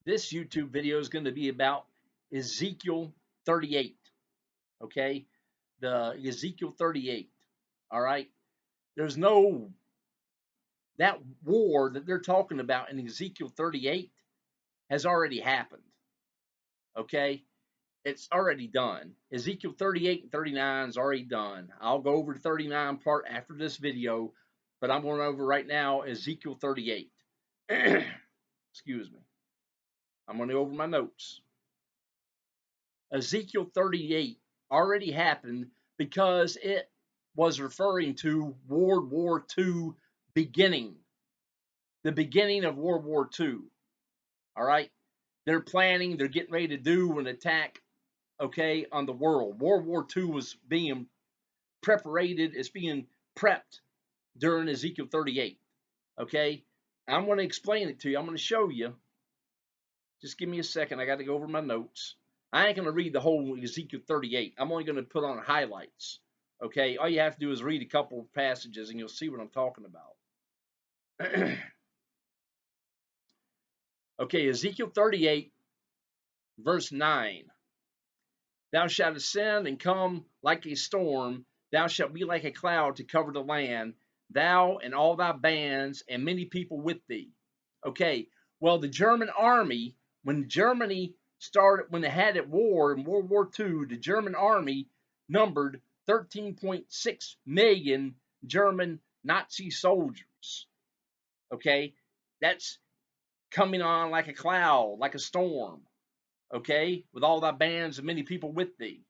This YouTube video is going to be about Ezekiel 38. Okay, the Ezekiel 38. All right, there's no that war that they're talking about in Ezekiel 38 has already happened. Okay, it's already done. Ezekiel 38 and 39 is already done. I'll go over the 39 part after this video, but I'm going over right now Ezekiel 38. Excuse me. I'm going to go over my notes. Ezekiel 38 already happened because it was referring to World War II beginning, the beginning of World War II. All right, they're planning, they're getting ready to do an attack, okay, on the world. World War II was being it's being prepped during Ezekiel 38. Okay, I'm going to explain it to you. I'm going to show you. Just give me a second. I got to go over my notes. I ain't going to read the whole Ezekiel 38. I'm only going to put on highlights. Okay, all you have to do is read a couple of passages and you'll see what I'm talking about. Okay, Ezekiel 38, verse 9. Thou shalt ascend and come like a storm. Thou shalt be like a cloud to cover the land, thou and all thy bands and many people with thee. Okay, well, the German army, when Germany started, when they had at war in World War II, the German army numbered 13.6 million German Nazi soldiers. Okay, that's coming on like a cloud, like a storm. Okay, with all thy bands and many people with thee.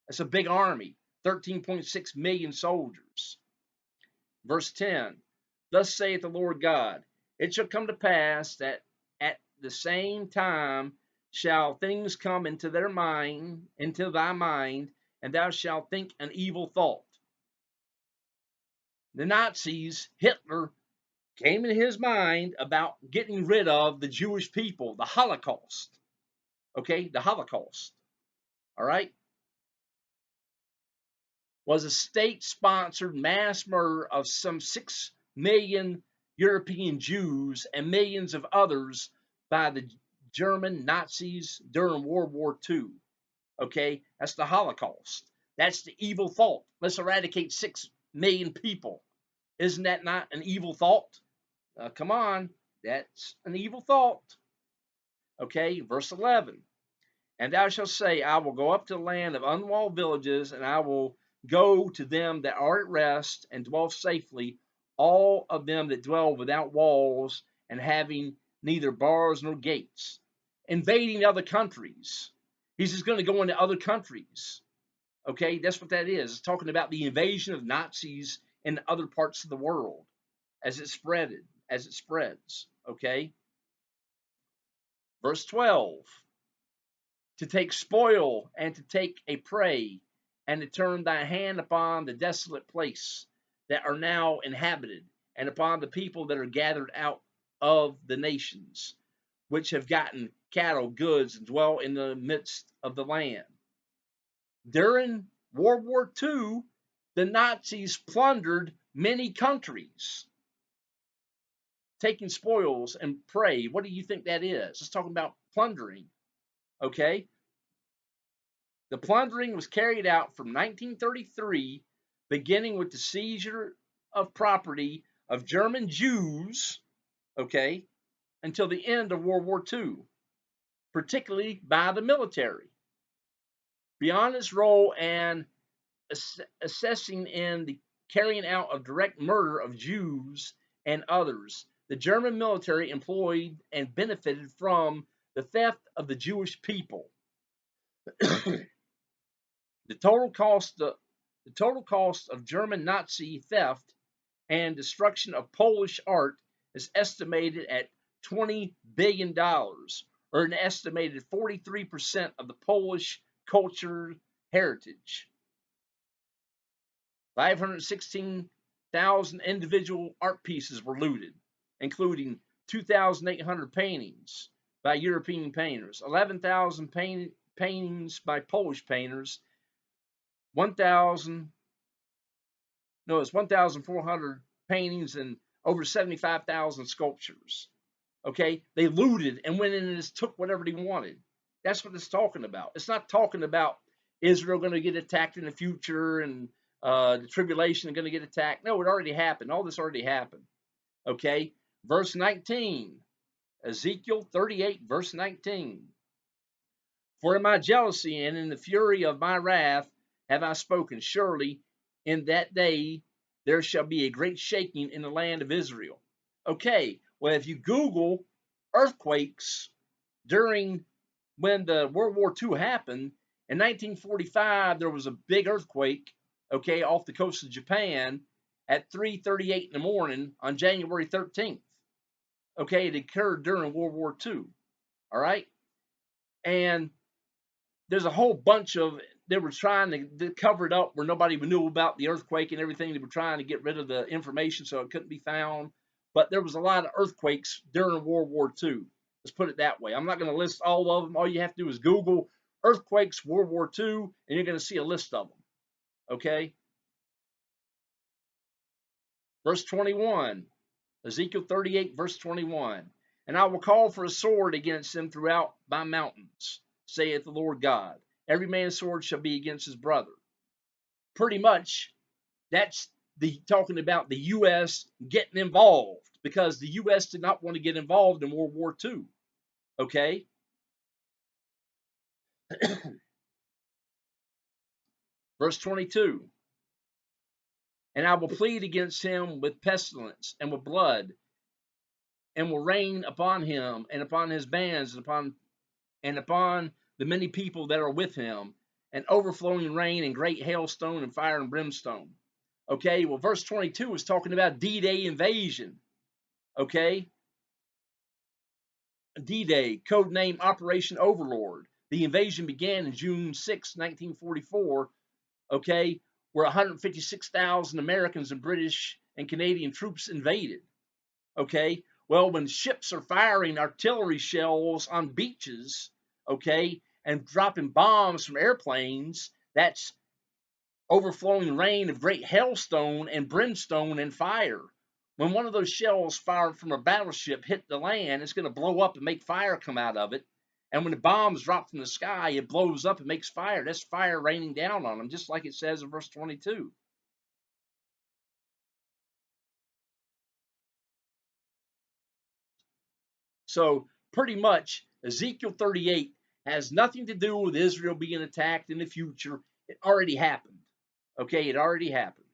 That's a big army, 13.6 million soldiers. Verse 10, thus saith the Lord God, it shall come to pass that at the same time shall things come into thy mind, and thou shalt think an evil thought. The Nazis, Hitler, came in his mind about getting rid of the Jewish people, the Holocaust. Okay, the Holocaust. All right? Was a state-sponsored mass murder of some 6 million European Jews and millions of others by the German Nazis during World War II. Okay, that's the Holocaust. That's the evil thought. Let's eradicate 6 million people. Isn't that not an evil thought? Come on, that's an evil thought. Okay, verse 11. And thou shalt say, I will go up to the land of unwalled villages, and I will go to them that are at rest and dwell safely, all of them that dwell without walls and having neither bars nor gates. Invading other countries. He's just going to go into other countries. Okay, that's what that is. It's talking about the invasion of Nazis in other parts of the world as it spreads. Okay. Verse 12. To take spoil and to take a prey, and to turn thy hand upon the desolate place that are now inhabited, and upon the people that are gathered out of the nations, which have gotten cattle, goods, and dwell in the midst of the land. During World War II, the Nazis plundered many countries, taking spoils and prey. What do you think that is? It's talking about plundering. Okay? The plundering was carried out from 1933, beginning with the seizure of property of German Jews, okay, until the end of World War II, particularly by the military. Beyond its role and assessing in the carrying out of direct murder of Jews and others, the German military employed and benefited from the theft of the Jewish people. The total cost of German Nazi theft and destruction of Polish art is estimated at $20 billion, or an estimated 43% of the Polish cultural heritage. 516,000 individual art pieces were looted, including 2,800 paintings by European painters, 11,000 paintings by Polish painters, 1,400 paintings, and over 75,000 sculptures. Okay, they looted and went in and just took whatever they wanted. That's what it's talking about. It's not talking about Israel going to get attacked in the future and the tribulation is going to get attacked. No, it already happened. All this already happened. Okay, verse 19, Ezekiel 38, verse 19. For in my jealousy and in the fury of my wrath have I spoken. Surely in that day there shall be a great shaking in the land of Israel. Okay, well, if you Google earthquakes during when the World War II happened, in 1945 there was a big earthquake, okay, off the coast of Japan at 3:38 in the morning on January 13th. Okay, it occurred during World War II. All right, and there's a whole bunch of they were trying to cover it up where nobody knew about the earthquake and everything. They were trying to get rid of the information so it couldn't be found. But there was a lot of earthquakes during World War II. Let's put it that way. I'm not going to list all of them. All you have to do is Google earthquakes World War II, and you're going to see a list of them. Okay. Verse 21, Ezekiel 38, verse 21. And I will call for a sword against them throughout my mountains, saith the Lord God. Every man's sword shall be against his brother. Pretty much, that's the talking about the U.S. getting involved because the U.S. did not want to get involved in World War II. Okay? Verse 22. And I will plead against him with pestilence and with blood, and will rain upon him and upon his bands and upon the many people that are with him, and overflowing rain and great hailstone and fire and brimstone. Okay, well, verse 22 is talking about D-Day invasion. Okay, D-Day, codename Operation Overlord. The invasion began in June 6, 1944, okay, where 156,000 Americans and British and Canadian troops invaded. Okay, well, when ships are firing artillery shells on beaches, okay, and dropping bombs from airplanes, that's overflowing rain of great hailstone and brimstone and fire. When one of those shells fired from a battleship hit the land, it's going to blow up and make fire come out of it. And when the bombs drop from the sky, it blows up and makes fire. That's fire raining down on them, just like it says in verse 22. So pretty much Ezekiel 38 has nothing to do with Israel being attacked in the future. It already happened. Okay, it already happened.